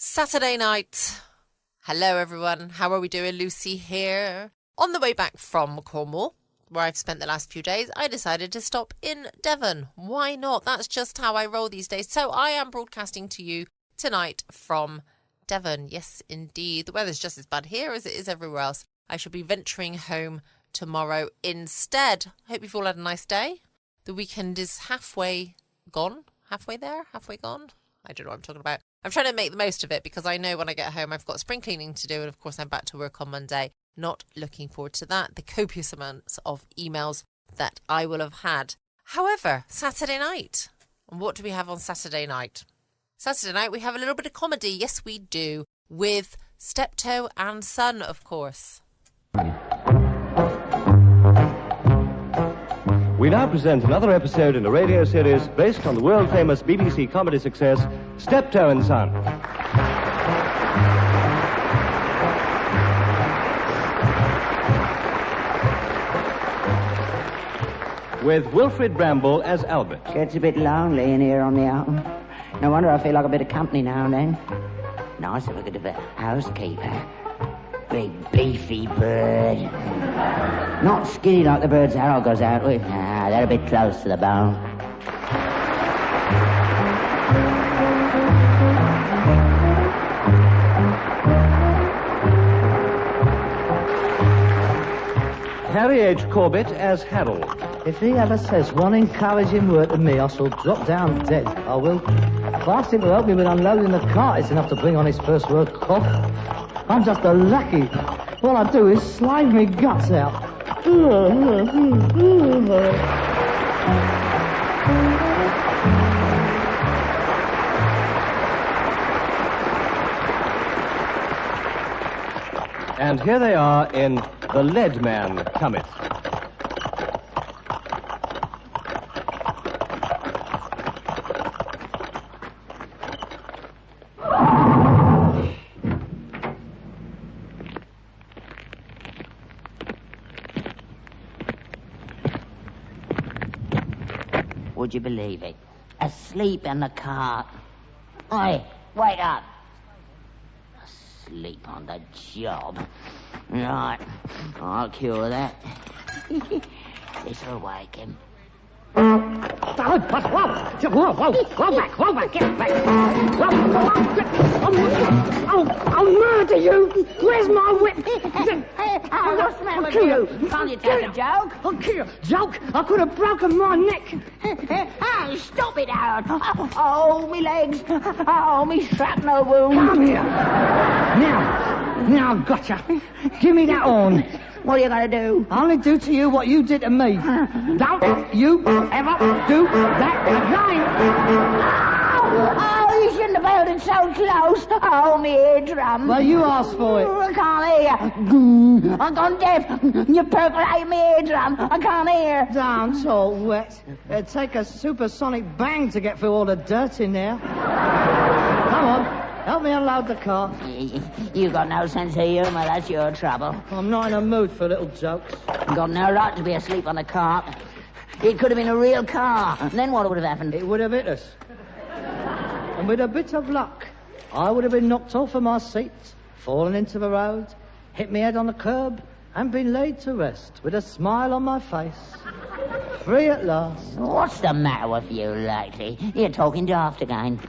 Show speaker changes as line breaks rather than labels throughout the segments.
Saturday night. Hello everyone, how are we doing? Lucy here. On the way back from Cornwall, where I've spent the last few days, I decided to stop in Devon. Why not? That's just how I roll these days. So I am broadcasting to you tonight from Devon. Yes, indeed. The weather's just as bad here as it is everywhere else. I shall be venturing home tomorrow instead. I hope you've all had a nice day. The weekend is halfway gone. Halfway there? Halfway gone? I don't know what I'm talking about. I'm trying to make the most of it because I know when I get home I've got spring cleaning to do, and of course I'm back to work on Monday. Not looking forward to that. The copious amounts of emails that I will have had. However, Saturday night. And what do we have on Saturday night? Saturday night we have a little bit of comedy. Yes, we do. With Steptoe and Son, of course.
We now present another episode in a radio series based on the world-famous BBC comedy success, Steptoe and Son. With Wilfred Bramble as Albert.
Gets a bit lonely in here on the own. No wonder I feel like a bit of company now and then. Nice to look at the housekeeper. Big beefy bird. Not skinny like the birds Harold goes out with. Nah, they're a bit close to the bone.
Harry H. Corbett as Harold.
If he ever says one encouraging word to me, I shall drop down dead. I will. If I ask him to help me with unloading the cart, it's enough to bring on his first word, cough. I'm just a lackey. All I do is slide me guts out.
And here they are in The Lead Man Cometh.
Would you believe it? Asleep in the cart. Oi, wake up. Asleep on the job. Right, I'll cure that. This'll wake him.
Whoa, back, get back. I'll murder you. Where's my whip?
What's the matter with you? Can't you take a joke?
I'll kill you. Joke? I could have broken my neck.
Hey, stop it, Harold. Oh, me legs. Oh, me shrapnel wound.
Come here. Now, gotcha. Give me that horn.
What are you going to do?
I'll only do to you what you did to me. Don't you ever do that again.
Oh, you shouldn't have held it so close. Oh, me eardrum.
Well, you asked for it.
I can't hear. I've gone deaf. You perforate me eardrum. I can't hear.
Don't talk wet. It'd take a supersonic bang to get through all the dirt in there. Come on. Help me unload the cart.
You've got no sense of humour, that's your trouble.
I'm not in a mood for little jokes.
You've got no right to be asleep on the cart. It could have been a real car. And then what would have happened?
It would have hit us. And with a bit of luck, I would have been knocked off of my seat, fallen into the road, hit my head on the curb, and been laid to rest with a smile on my face. Free at last.
What's the matter with you lately? You're talking daft again.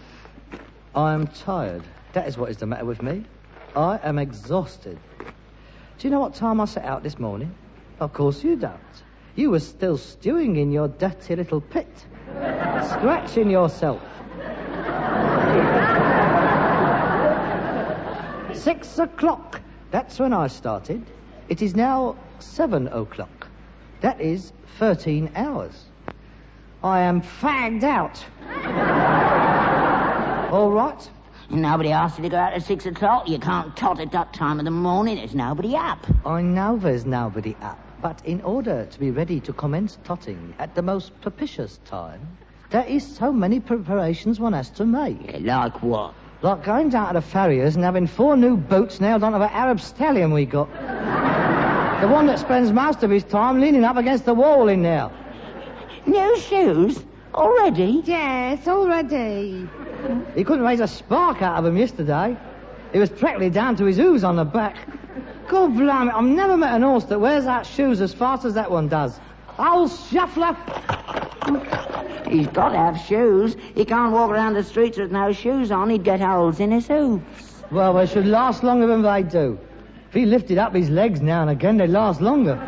I am tired. That is what is the matter with me. I am exhausted. Do you know what time I set out this morning? Of course you don't. You were still stewing in your dirty little pit, scratching yourself. 6 o'clock. That's when I started. It is now 7 o'clock. That is 13 hours. I am fagged out. All right.
Nobody asked you to go out at 6 o'clock. You can't tot at that time of the morning. There's nobody up.
I know there's nobody up, but in order to be ready to commence totting at the most propitious time, there is so many preparations one has to make.
Like what?
Like going down to the farrier's and having 4 new boots nailed onto the Arab stallion we got. The one that spends most of his time leaning up against the wall in there.
New shoes? Already?
Yes, already. He couldn't raise a spark out of him yesterday. He was practically down to his hooves on the back. God blimey, I've never met an horse that wears out shoes as fast as that one does. Old shuffler.
He's got to have shoes. He can't walk around the streets with no shoes on. He'd get holes in his hoofs.
Well, they should last longer than they do. If he lifted up his legs now and again, they'd last longer.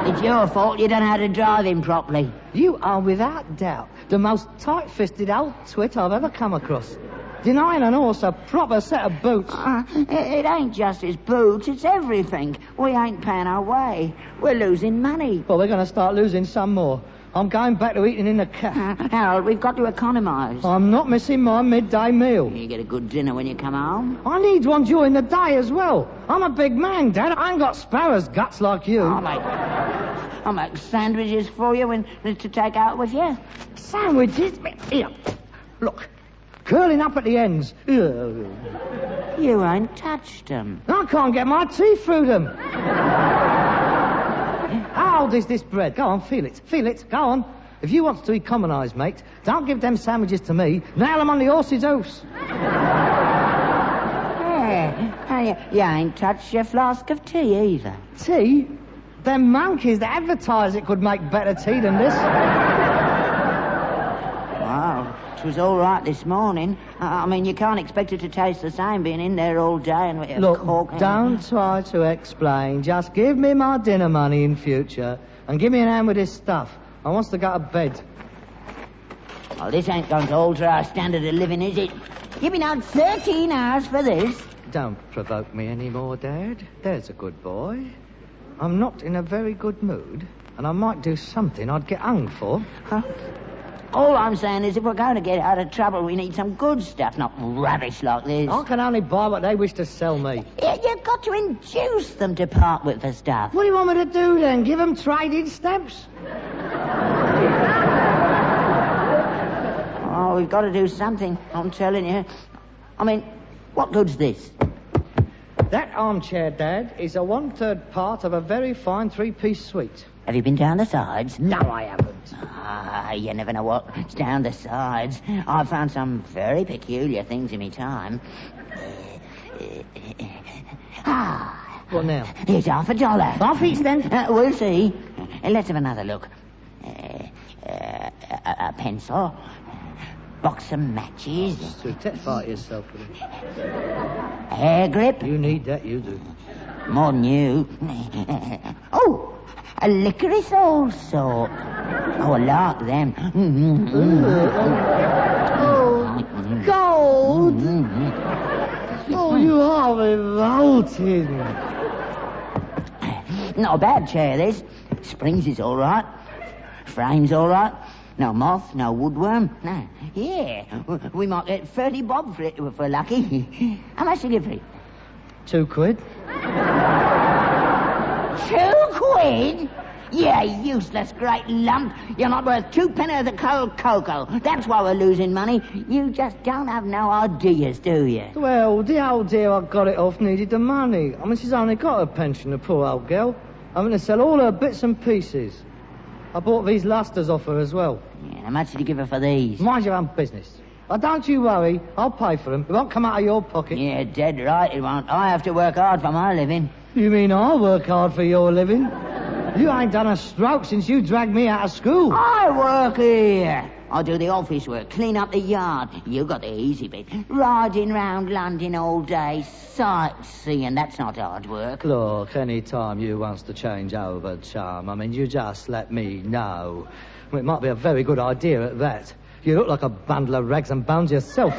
It's your fault you don't know how to drive him properly.
You are without doubt the most tight-fisted old twit I've ever come across. Denying an horse a proper set of boots.
It ain't just his boots, it's everything. We ain't paying our way. We're losing money.
Well, we're going to start losing some more. I'm going back to eating in the caf.
Harold, we've got to economise.
I'm not missing my midday meal.
You get a good dinner when you come home.
I need one during the day as well. I'm a big man, Dad. I ain't got sparrow's guts like you.
I'll make sandwiches for you to take out with you.
Sandwiches? Here, look. Curling up at the ends. Ugh.
You ain't touched them.
I can't get my teeth through them. How old is this bread? Go on, feel it. Feel it. Go on. If you want to economise, mate, don't give them sandwiches to me. Nail them on the horse's hoofs.
Yeah. You ain't touched your flask of tea either.
Tea? Them monkeys that advertise it could make better tea than this.
Wow. It was all right this morning. I mean, you can't expect it to taste the same being in there all day and with a
Look,
cork.
don't try to explain. Just give me my dinner money in future and give me an hand with this stuff. I wants to go to bed.
Oh, this ain't going to alter our standard of living, is it? You've been out 13 hours for this.
Don't provoke me any more, Dad. There's a good boy. I'm not in a very good mood, and I might do something I'd get hung for.
Huh? All I'm saying is if we're going to get out of trouble, we need some good stuff, not rubbish like this.
I can only buy what they wish to sell me.
You've got to induce them to part with the stuff.
What do you want me to do, then? Give them trading stamps?
Oh, we've got to do something, I'm telling you. I mean, what good's this?
That armchair, Dad, is a 1/3 part of a very fine 3-piece suite.
Have you been down the sides?
No, I haven't.
You never know what's down the sides. I've found some very peculiar things in my time.
What now?
Here's $50.
Half each, then?
We'll see. Let's have another look. A pencil. Box of matches.
To terrify yourself with it.
Hair grip.
You need that, you do.
More than you. Oh, a licorice also. Oh, I like them.
Oh, gold. Oh, you are revolting.
Not a bad chair, this. Springs is all right. Frame's all right. No moth, no woodworm. No. Yeah, we might get 30 bob for it if we're lucky. How much do you give for it?
£2.
2 quid? Yeah, useless great lump. You're not worth 2 penny of the cold cocoa. That's why we're losing money. You just don't have no ideas, do you?
Well, the old dear I got it off needed the money. I mean, she's only got her pension, the poor old girl. I'm going to sell all her bits and pieces. I bought these lustres off her as well.
Yeah, how much did you give her for these?
Mind your own business. Oh, don't you worry. I'll pay for them. It won't come out of your pocket.
Yeah, dead right it won't. I have to work hard for my living.
You mean I work hard for your living? You ain't done a stroke since you dragged me out of school.
I work here. I do the office work, clean up the yard. You got the easy bit. Riding round London all day, sightseeing. That's not hard work.
Look, any time you wants to change over, Chum, I mean, you just let me know. Well, it might be a very good idea at that. You look like a bundle of rags and bones yourself.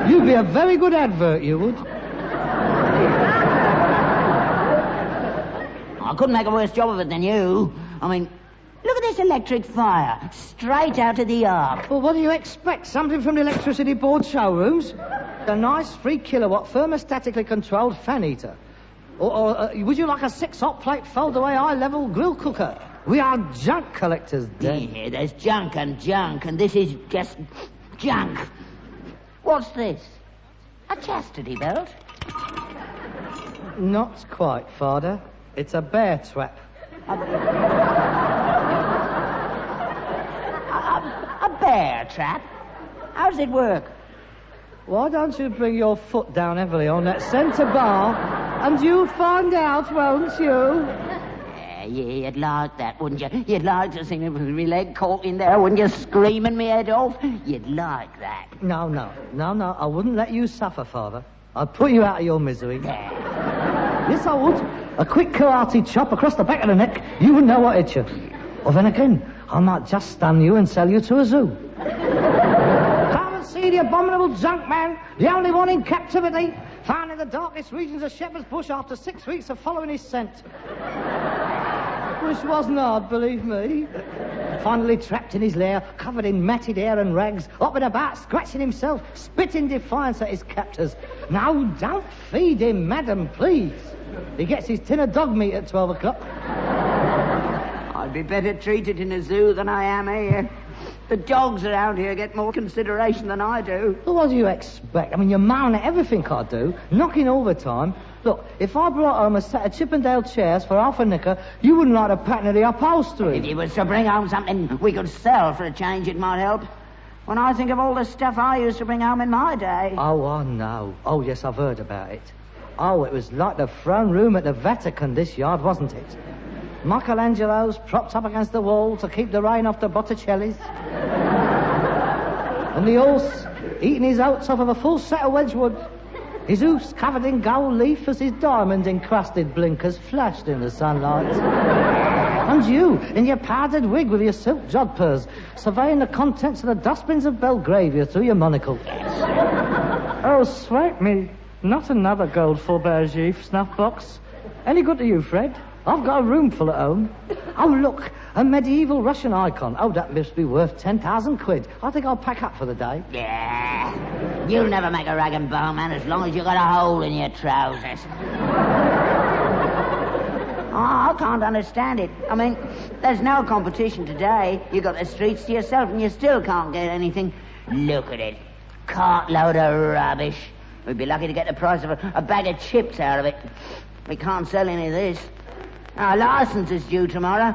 You'd be a very good advert, you would.
I couldn't make a worse job of it than you. I mean, look at this electric fire. Straight out of the arc.
Well, what do you expect? Something from the electricity board showrooms? A nice 3 kilowatt thermostatically controlled fan heater. Or would you like a 6 hot plate fold-away high-level grill cooker? We are junk collectors, Dan.
Yeah, there's junk, and this is just junk. What's this? A chastity belt?
Not quite, Father. It's a bear trap.
A bear trap? How does it work?
why don't you bring your foot down heavily on that centre bar, and you'll find out, won't you?
Yeah, you'd like that, wouldn't you? You'd like to see me with my leg caught in there, wouldn't you, screaming me head off? You'd like that.
No, I wouldn't let you suffer, Father. I'd put you out of your misery.
Yeah.
Yes, I would. A quick karate chop across the back of the neck, you wouldn't know what hit you. Or then again, I might just stun you and sell you to a zoo. Come and see the abominable junk man, the only one in captivity, found in the darkest regions of Shepherd's Bush after 6 weeks of following his scent. Which wasn't hard, believe me. Finally trapped in his lair, covered in matted hair and rags, hopping about, scratching himself, spitting defiance at his captors. No, don't feed him, madam, please. He gets his tin of dog meat at 12 o'clock.
I'd be better treated in a zoo than I am here. The dogs around here get more consideration than I do.
Well, what do you expect? I mean, you're mowing at everything I do, knocking overtime. Look, if I brought home a set of Chippendale chairs for half a knicker, you wouldn't like the pattern of the upholstery.
If you was to bring home something we could sell for a change, it might help. When I think of all the stuff I used to bring home in my day.
Oh, I know. Oh, yes, I've heard about it. Oh, it was like the throne room at the Vatican, this yard, wasn't it? Michelangelo's propped up against the wall to keep the rain off the Botticellis. And the horse eating his oats off of a full set of Wedgwood. His hoofs covered in gold leaf as his diamond-encrusted blinkers flashed in the sunlight. And you, in your powdered wig with your silk jodhpurs, surveying the contents of the dustbins of Belgravia through your monocle. Oh, sweat me. Not another gold Fabergé snuff box. Any good to you, Fred? I've got a room full at home. Oh, look, a medieval Russian icon. Oh, that must be worth 10,000 quid. I think I'll pack up for the day.
Yeah. You'll never make a rag and bone man as long as you've got a hole in your trousers. I can't understand it. I mean, there's no competition today. You've got the streets to yourself and you still can't get anything. Look at it. Cartload of rubbish. We'd be lucky to get the price of a bag of chips out of it. We can't sell any of this. Our licence is due tomorrow.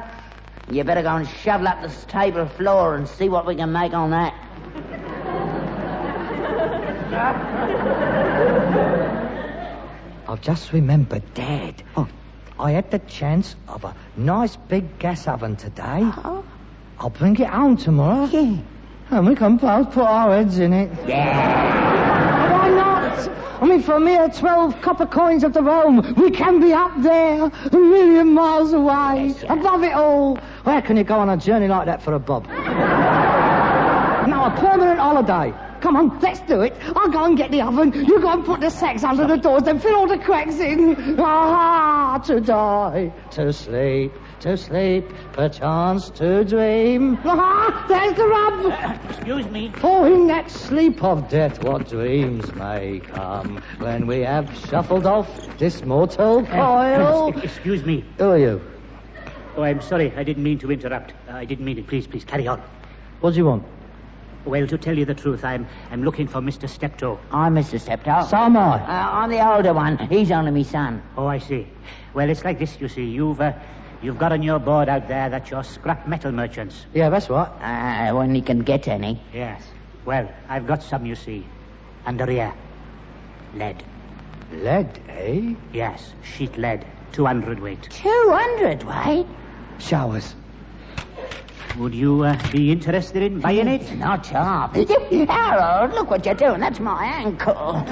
You better go and shovel up the stable floor and see what we can make on that.
I've just remembered, Dad. Oh. I had the chance of a nice big gas oven today.
Oh.
I'll bring it home tomorrow.
Yeah.
And we can both put our heads in it.
Yeah.
Why not? I mean, for a mere 12 copper coins of the Rome, we can be up there, a million miles away,
yes,
above it all. Where can you go on a journey like that for a bob? Now, a permanent holiday. Come on, let's do it. I'll go and get the oven. You go and put the sacks under the doors, then fill all the cracks in. Ah, to die, to sleep, perchance to dream. Ah, there's the rub.
Excuse me.
For in that sleep of death, what dreams may come when we have shuffled off this mortal coil.
Excuse me.
Who are you?
Oh, I'm sorry. I didn't mean to interrupt. I didn't mean it. Please, carry on.
What do you want?
Well, to tell you the truth, I'm looking for Mr. Steptoe.
I'm Mr. Steptoe.
So am I.
I'm the older one. He's only me son.
Oh, I see. Well, it's like this, you see. You've got on your board out there that you're scrap metal merchants.
Yeah, that's right.
When he can get any.
Yes. Well, I've got some, you see. Under here. Lead.
Lead, eh?
Yes, sheet lead. 200 weight.
200 weight?
Showers.
Would you be interested in buying it?
Not sharp. Harold, look what you're doing. That's my ankle.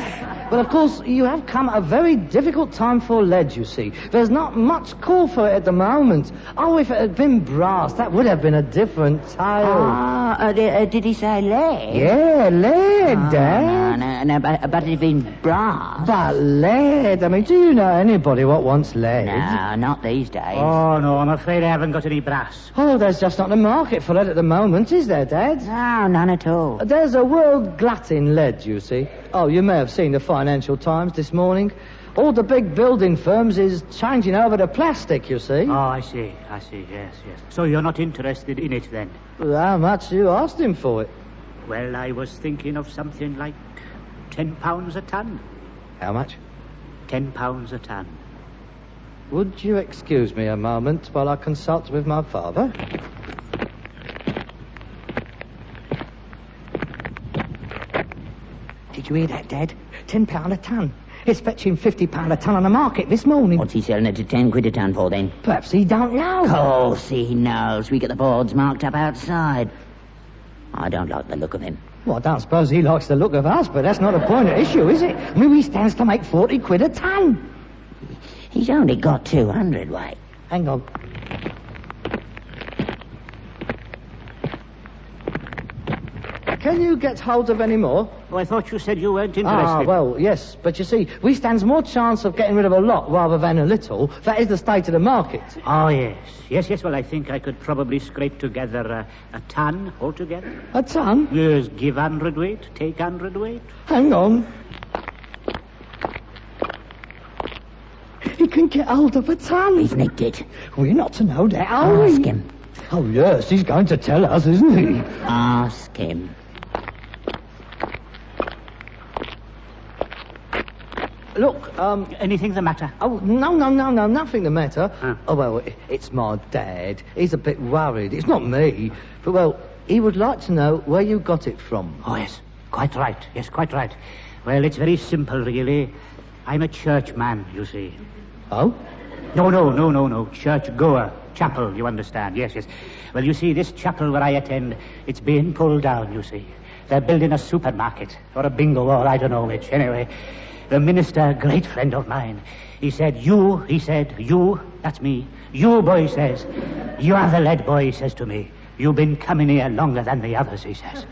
Well, of course, you have come at a very difficult time for lead, you see. There's not much call for it at the moment. Oh, if it had been brass, that would have been a different tale.
Did he say lead?
Yeah, lead, Dad.
No, but it'd been brass.
But lead, I mean, do you know anybody what wants lead?
No, not these days.
Oh, no, I'm afraid I haven't got any brass.
Oh, there's just not a market for lead at the moment, is there, Dad?
No, none at all.
There's a world glut in lead, you see. Oh, you may have seen the Financial Times this morning. All the big building firms is changing over to plastic, you see.
Oh, I see, yes. So you're not interested in it, then?
Well, how much you asked him for it?
Well, I was thinking of something like £10 a ton.
How much?
£10 a ton.
Would you excuse me a moment while I consult with my father?
Did
Did you hear that, Dad? £10 a ton. It's fetching £50 a ton on the market this morning.
What's he selling it to 10 quid a ton for, then?
Perhaps he don't know.
Of course he knows. We get the boards marked up outside. I don't like the look of him.
Well, I don't suppose he likes the look of us, but that's not a point of issue, is it? I mean, he stands to make 40 quid a ton.
He's only got 200 weight.
Hang on. Can you get hold of any more?
Oh, I thought you said you weren't interested.
Well, yes. But you see, we stands more chance of getting rid of a lot rather than a little. That is the state of the market.
Oh, yes. Yes. Well, I think I could probably scrape together a ton altogether.
A ton?
Yes, give 100 weight, take 100 weight.
Hang on. He can get hold of a ton.
He's nicked it.
We're not to know that, are we?
Ask him.
Oh, yes, he's going to tell us, isn't he?
Ask him.
Look,
Anything the matter?
Oh, no, nothing the matter.
Huh.
Oh, well, it's my dad. He's a bit worried. It's not me. But, well, he would like to know where you got it from.
Oh, yes. Quite right. Yes, quite right. Well, it's very simple, really. I'm a churchman, you see.
Oh?
No. Church-goer. Chapel, you understand. Yes. Well, you see, this chapel where I attend, it's being pulled down, you see. They're building a supermarket, or a bingo, or I don't know which. Anyway, the minister, great friend of mine, he said, you, that's me, you, boy, says, you are the lad, boy, he says to me. You've been coming here longer than the others, he says.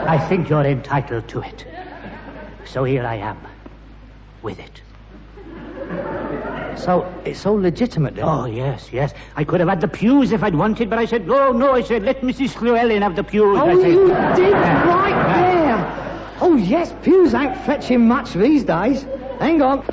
I think you're entitled to it. So here I am, with it.
So, it's all legitimate, then?
Oh, yes. I could have had the pews if I'd wanted, but I said, no, I said, let Mrs. Llewellyn have the pews.
Oh,
I said,
you did right there. Oh, yes, pews ain't fetching much these days. Hang on.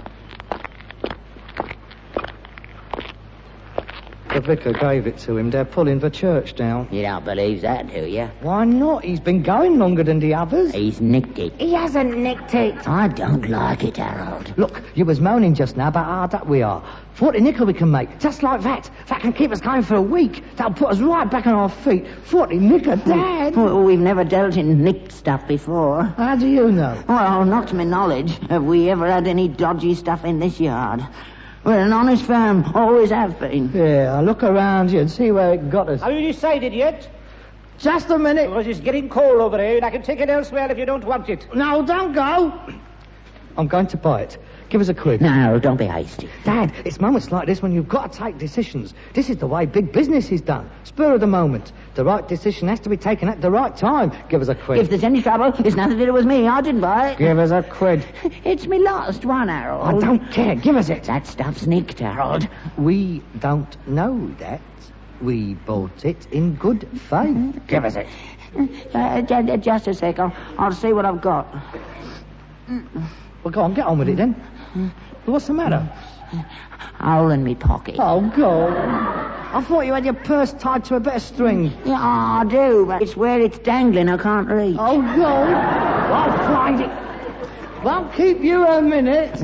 The vicar gave it to him. They're pulling the church down.
You don't believe that, do you?
Why not? He's been going longer than the others.
He's nicked it.
He hasn't nicked it.
I don't like it, Harold.
Look, you was moaning just now about how hard up we are. 40 nickel we can make, just like that. That can keep us going for a week. That'll put us right back on our feet. 40 nickel, Dad.
Well, we've never dealt in nicked stuff before.
How do you know?
Well, not to my knowledge. Have we ever had any dodgy stuff in this yard? We're an honest firm, always have been.
Yeah, look around you and see where it got us.
Have you decided yet?
Just a minute.
Because it's getting cold over here, and I can take it elsewhere if you don't want it.
No, don't go. I'm going to buy it. Give us a quid.
No, don't be hasty.
Dad, it's moments like this when you've got to take decisions. This is the way big business is done. Spur of the moment. The right decision has to be taken at the right time. Give us a quid.
If there's any trouble, it's nothing to do with me. I didn't buy it.
Give us a quid.
It's me last one, Harold.
I don't care. Give us it.
That stuff's nicked, Harold.
We don't know that. We bought it in good faith. Give us it.
Just a sec. I'll see what I've got.
Well, go on, get on with it then. What's the matter?
Hole in me pocket.
Oh, God. I thought you had your purse tied to a bit of string.
Yeah, I do, but it's where it's dangling. I can't reach.
Oh, God. I'll find it. Won't keep you a minute.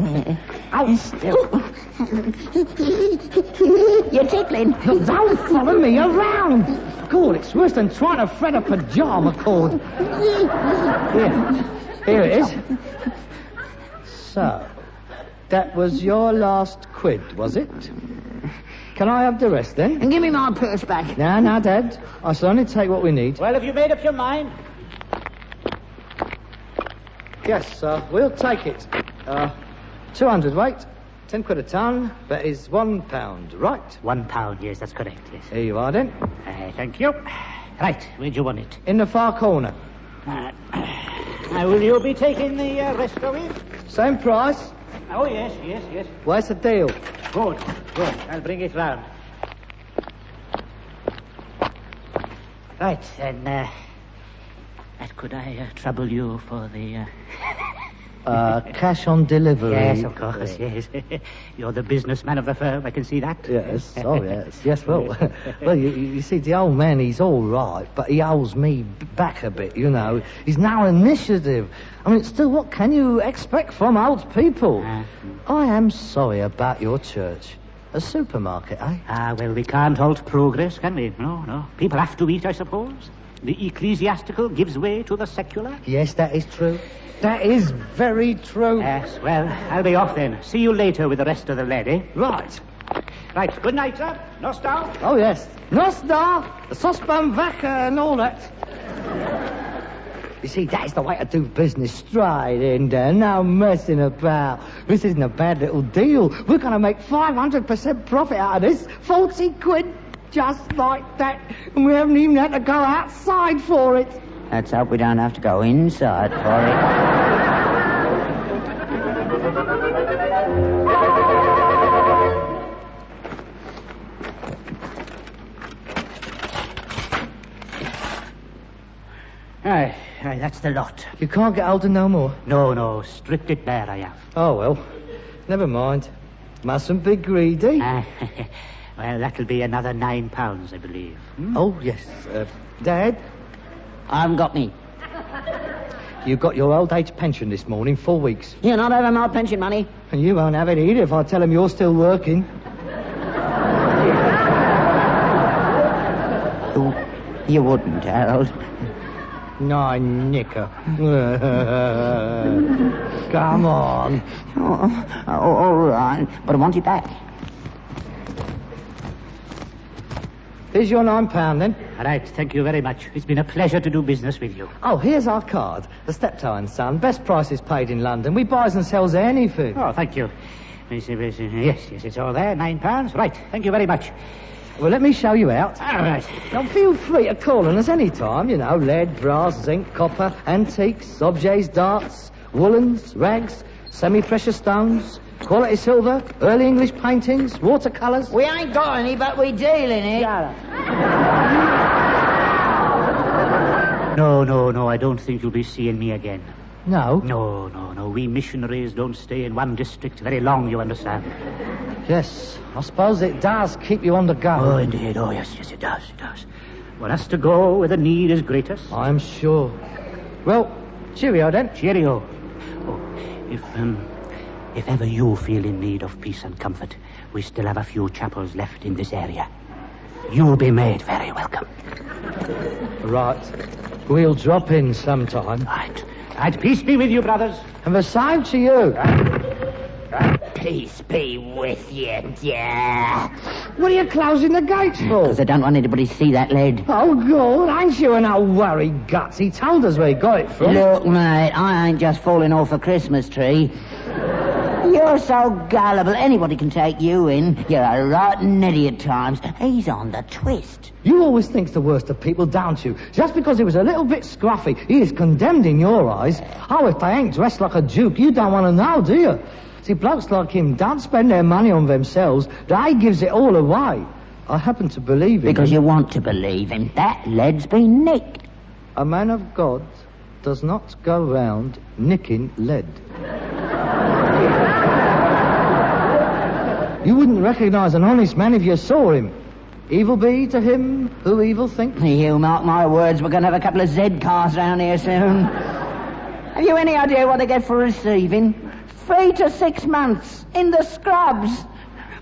Oh, still. You're tickling.
Don't follow me around. God, it's worse than trying to thread a pajama cord. Here it is. So, that was your last quid, was it? Can I have the rest, then?
And give me my purse back.
No, Dad. I shall only take what we need.
Well, have you made up your mind?
Yes, we'll take it. 200 weight, 10 quid a ton. That is £1, right?
£1, yes, that's correct, yes.
Here you are, then.
Thank you. Right, where'd you want it?
In the far corner.
Will you be taking the rest of it?
Same price.
Oh, yes.
Where's the deal?
Good. I'll bring it round. Right, then, could I trouble you for the...
Cash on delivery.
Yes, of course, yes. You're the businessman of the firm, I can see that.
Yes, oh, yes. Yes, well, you see, the old man, he's all right, but he owes me back a bit, you know. He's now initiative. I mean, still, what can you expect from old people? I am sorry about your church. A supermarket, eh?
Well, we can't halt progress, can we? No. People have to eat, I suppose. The ecclesiastical gives way to the secular?
Yes, that is true. That is very true.
Yes, well, I'll be off then. See you later with the rest of the lead, eh?
Right.
Right, good night, sir. No star?
Oh, yes. Nostar, the saucepan vaca and all that. You see, that's the way to do business. Straight in there, no messing about. This isn't a bad little deal. We're going to make 500% profit out of this. 40 quid, just like that. And we haven't even had to go outside for it.
Let's hope we don't have to go inside for it.
Aye, that's the lot.
You can't get older no more?
No, stripped it bare I have.
Oh, well, never mind. Mustn't be greedy.
Well, that'll be another £9, I believe.
Oh, yes. Dad,
I haven't got me.
you got your old age pension this morning, 4 weeks.
You're not having my pension money.
And you won't have it either if I tell them you're still working.
You wouldn't, Harold.
No, Nicker. Come on.
All right, but I want it back.
Here's your £9 then.
All right, thank you very much. It's been a pleasure to do business with you.
Oh, here's our card. The Steptoe and Son. Best prices paid in London. We buys and sells anything.
Oh, thank you. Yes, it's all there, £9. Right, thank you very much.
Well, let me show you out.
All right.
Now, feel free to call on us any time, you know, lead, brass, zinc, copper, antiques, objets, darts, woolens, rags, semi-precious stones, quality silver, early English paintings, watercolours.
We ain't got any, but we deal in it.
No, I don't think you'll be seeing me again.
No?
No. We missionaries don't stay in one district very long, you understand.
Yes, I suppose it does keep you on the go.
Oh, indeed. Oh, yes, it does. One has to go where the need is greatest.
I'm sure. Well, cheerio then.
Cheerio. Oh, if ever you feel in need of peace and comfort, we still have a few chapels left in this area. You'll be made very welcome.
Right. We'll drop in sometime.
Right. Peace be with you, brothers.
And the same to you.
Peace be with you, dear.
What are you closing the gates for?
Because I don't want anybody to see that lead.
Oh, God, ain't you an old worried guts? He told us where he got it from.
Look, mate, I ain't just falling off a Christmas tree. You're so gullible, anybody can take you in. You're a rotten idiot at times. He's on the twist.
You always think the worst of people, don't you? Just because he was a little bit scruffy, he is condemned in your eyes. Oh, if they ain't dressed like a duke, you don't want to know, do you? See, blokes like him don't spend their money on themselves. They gives it all away. I happen to believe him.
Because you want to believe him. That lead's been nicked.
A man of God does not go round nicking lead. You wouldn't recognise an honest man if you saw him. Evil be to him who evil thinks.
You mark my words, we're going to have a couple of Z cars round here soon. Have you any idea what they get for receiving? 3 to 6 months in the scrubs.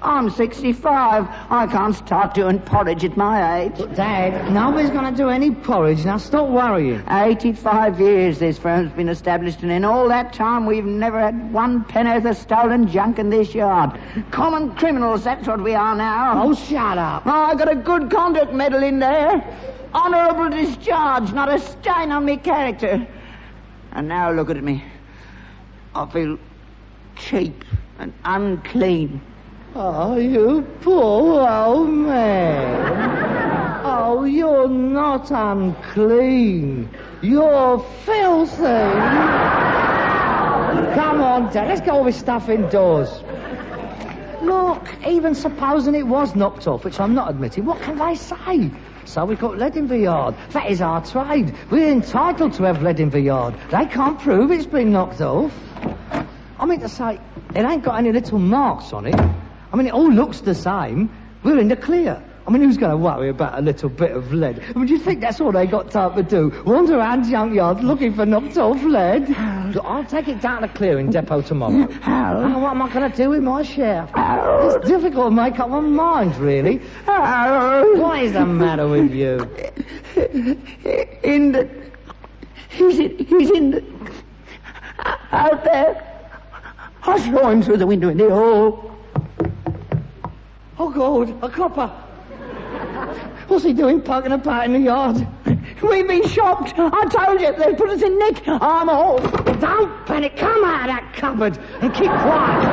I'm 65. I can't start doing porridge at my age.
But, Dad, nobody's going to do any porridge. Now, stop worrying.
85 years this firm's been established, and in all that time we've never had one pen'orth of stolen junk in this yard. Common criminals, that's what we are now.
Oh, shut up.
Oh, I got a good conduct medal in there. Honourable discharge, not a stain on me character. And now look at me. I feel cheap and unclean.
Oh, you poor old man. Oh, you're not unclean. You're filthy. Come on, Dad, let's get all this stuff indoors. Look, even supposing it was knocked off, which I'm not admitting, what can they say? So we've got lead in the yard. That is our trade. We're entitled to have lead in the yard. They can't prove it's been knocked off. I mean to say, it ain't got any little marks on it. I mean, it all looks the same. We're in the clear. I mean, who's going to worry about a little bit of lead? I mean, do you think that's all they got time to do? Wander around junkyards looking for knocked-off lead? Look, I'll take it down to the clearing depot tomorrow. Oh, what am I going to do with my share? It's difficult to make up my mind, really. What is the matter with you?
He's in the... out there. I saw him through the window in the hall.
Oh, God, a copper. What's he doing poking about in the yard?
We've been shocked. I told you, they put us in nick. I'm all...
Don't panic. Come out of that cupboard and keep quiet.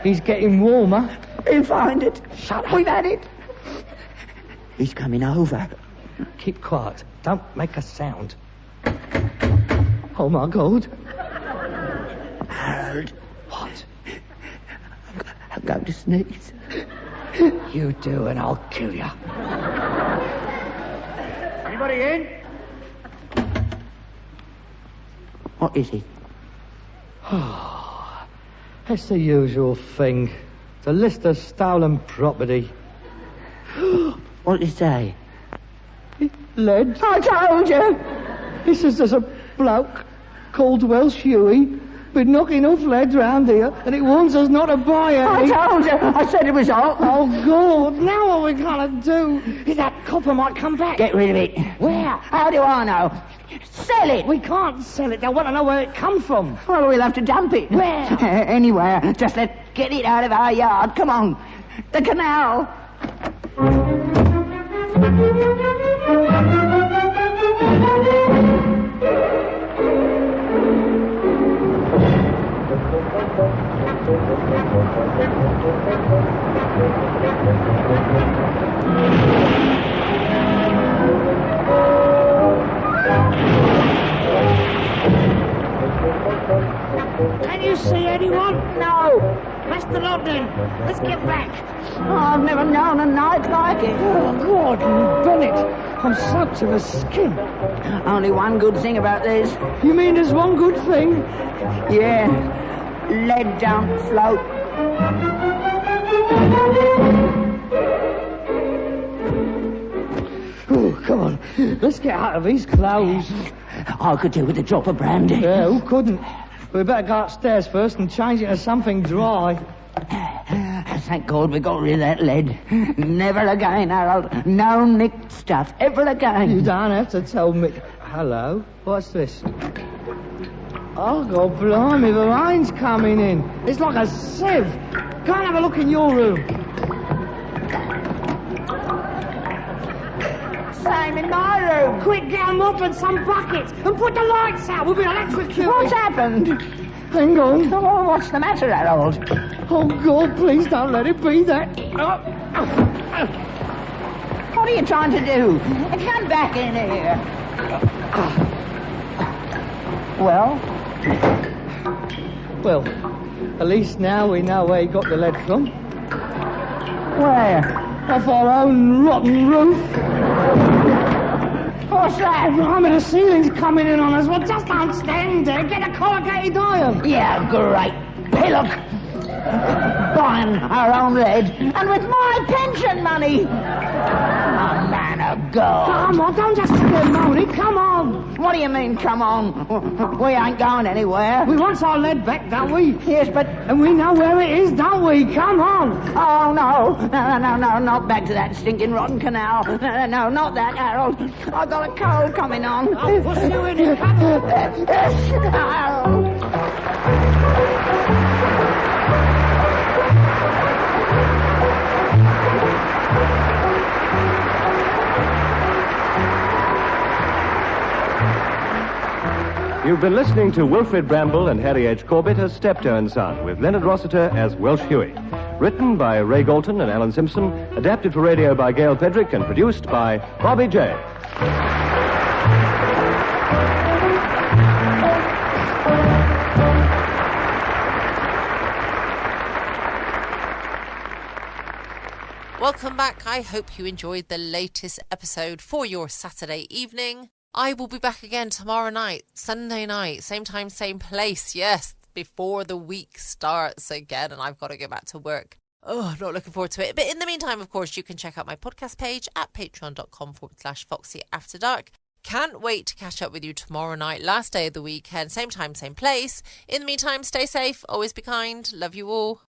He's getting warmer.
He'll find it.
Shut up.
We've had it. He's coming over.
Keep quiet. Don't make a sound. Oh, my God.
Harold.
What?
I'm going to sneeze.
You do, and I'll kill you.
Anybody in?
What is it?
Oh, it's the usual thing. The list of stolen property.
What did it say?
Lead.
I told you.
He says there's a bloke called Welsh Huey been knocking off lead round here, and it warns us not to buy any.
I told you. I said it was all.
Oh, God. Now what we're going to do is that copper might come back.
Get rid of it.
Where?
How do I know? Sell it.
We can't sell it. They want to know where it come from.
Well, we'll have to dump it.
Where?
Anywhere. Just let's get it out of our yard. Come on. The canal.
Can you see anyone?
No.
That's the lot then. Let's get back.
Oh, I've never known a night like it.
Oh, Gordon Bennett. I'm soaked to the skin.
Only one good thing about this.
You mean there's one good thing?
Yeah. Lead don't float.
Oh, come on. Let's get out of these clothes.
I could do with a drop of brandy.
Yeah, who couldn't? We better go upstairs first and change it to something dry.
Thank God we got rid of that lead. Never again, Harold. No nicked stuff. Ever
You
again.
don't have to tell me. Hello? What's this? Oh, God, blimey, the rain's coming in. It's like a sieve. Go and have a look in your room.
Same in my room.
Quick, get a mop and some buckets and put the lights out. We'll be electrocuted.
What's happened?
Hang on.
Oh, what's the matter, Harold?
Oh, God, please don't let it be that.
What are you trying to do? Come back in here. Well?
Well, at least now we know where he got the lead from.
Where?
Off our own rotten roof.
What's that?
I mean, the ceiling's coming in on us. Well, just don't stand there. Get a corrugated iron.
Yeah, great pillock. Buying our own lead. And with my pension money. A man of God.
Come on, don't just sit there moaning. Come on.
What do you mean, come on? We ain't going anywhere.
We want our lead back, don't we?
Yes, but...
And we know where it is, don't we? Come on.
Oh, no. No, not back to that stinking rotten canal. No, not that, Harold. I've got a cold coming on.
I'll push you in here. Come on.
Harold.
You've been listening to Wilfrid Bramble and Harry H. Corbett as Steptoe and Son, with Leonard Rossiter as Welsh Huey. Written by Ray Galton and Alan Simpson, adapted for radio by Gail Pedrick, and produced by Bobby J.
Welcome back. I hope you enjoyed the latest episode for your Saturday evening. I will be back again tomorrow night, Sunday night, same time, same place. Yes, before the week starts again and I've got to go back to work. Oh, not looking forward to it. But in the meantime, of course, you can check out my podcast page at patreon.com/Foxy After Dark. Can't wait to catch up with you tomorrow night, last day of the weekend, same time, same place. In the meantime, stay safe, always be kind, love you all.